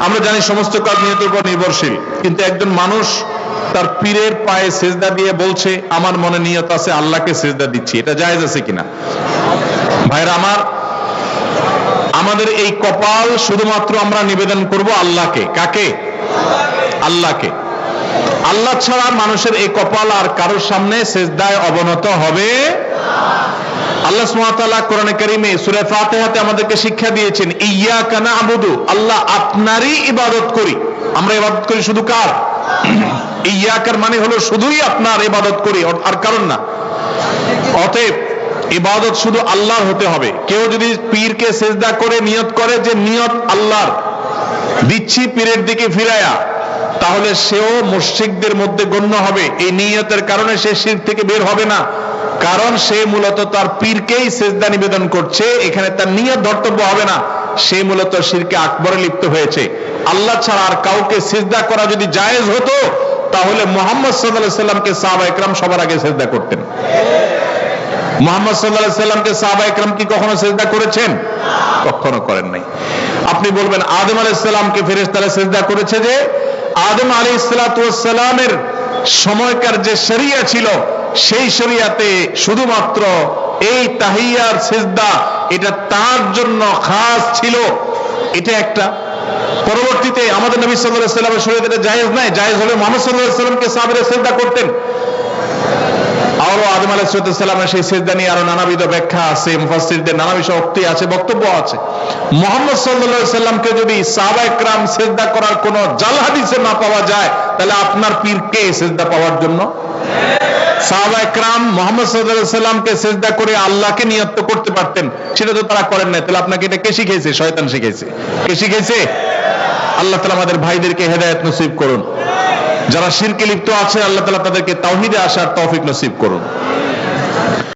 আমরা জানি সমস্ত কাজ নিয়তের উপর নির্ভরশীল, কিন্তু একজন মানুষ তার পীরের পায়ে সেজদা দিয়ে বলছে আমার মনে নিয়ত আছে আল্লাহকে সেজদা দিচ্ছি, এটা জায়েজ আছে কিনা? ভাইরা আমার, আমাদের এই কপাল শুধুমাত্র আমরা নিবেদন করব আল্লাহকে। কাকে? আল্লাহকে। আল্লাহ ছাড়া মানুষের এই কপাল আর কারোর সামনে সেজদায় অবনত হবে। আল্লাহ সুবহানাহু ওয়া তাআলা কোরআনে কারীমে সূরা ফাতিহাতে আমাদেরকে শিক্ষা দিয়েছেন, ইয়্যাকা না'বুদু, আল্লাহ আপনারই ইবাদত করি। আমরা ইবাদত করি শুধু কার? ইয়্যাকার মানে হলো শুধুই আপনার ইবাদত করি, আর কারণ না। অতএব ইবাদত শুধু আল্লাহর হতে হবে। কেউ যদি পীরকে সেজদা করে নিয়ত করে যে নিয়ত আল্লাহর, দিচ্ছি পীরের দিকে ফিরায়া, তাহলে সেও মুশরিকদের মধ্যে গণ্য হবে। এই নিয়তের কারণে সে শিরক থেকে বের হবে না, কারণ সে মূলত তার পীরকেই সেজদা নিবেদন করছে, এখানে তার নিয়ত ধর্তব্য হবে না। সে মূলত শিরকে আকবরে লিপ্ত হয়েছে। আল্লাহ ছাড়া আর কাউকে সেজদা করা যদি জায়েজ হতো, তাহলে মুহাম্মদ সাল্লাল্লাহু আলাইহি সাল্লামকে সাহাবায়ে কেরাম সবার আগে সেজদা করতেন। মুহাম্মদ সাল্লাল্লাহু আলাইহি সাল্লামকে সাহাবায়ে কেরাম কি কখনো সেজদা করেছেন? কখনো করেন নাই। আপনি বলবেন আদম আলাইহিস সালামকে ফেরেশতারা সেজদা করেছে, যে আদম আলাইহিস সালাতু ওয়াস সালামের সময়কার যে শরিয়া ছিল, সেই শরিয়াতে শুধুমাত্র এই তাহিয়ার সেজদা এটা তার জন্য খাস ছিল। এটা একটা। পরবর্তীতে আমাদের নবী সাল্লাল্লাহু আলাইহি ওয়াসাল্লামের শরীয়তে এটা জায়েজ নাই। জায়েজ হলে মুহাম্মদ সাল্লাল্লাহু আলাইহি ওয়াসাল্লামকে সাহাবীরা সেজদা করতেন। আরো আদম আলাইহিস সালামের সেই সেজদা নিয়ে আরো নানাবিধ ব্যাখ্যা আছে, মুফাসসিরদের নানা বিষয় আছে, বক্তব্য আছে। মুহাম্মদ সাল্লাল্লাহু আলাইহি সাল্লামকে যদি সাহাবায়ে কেরাম সেজদা করার কোন জাল হাদিসে না পাওয়া যায়, তাহলে আপনার পীরকে সেজদা পাওয়ার জন্য সাহাবায়ে কেরাম মুহাম্মদ সাল্লাল্লাহু আলাইহি সাল্লামকে সেজদা করে আল্লাহকে নিয়ত করতে পারতেন, সেটা তো তারা করেন না। তাহলে আপনাকে এটা কে শিখিয়েছে? শয়তান শিখিয়েছে। কে শিখিয়েছে? আল্লাহ তাআলা আমাদের ভাইদেরকে হেদায়েত নসিব করুন। যারা শিরকে লিপ্ত আছে, আল্লাহ তাআলা তাদেরকে তাওহীদে আসার তৌফিক নসিব করুন।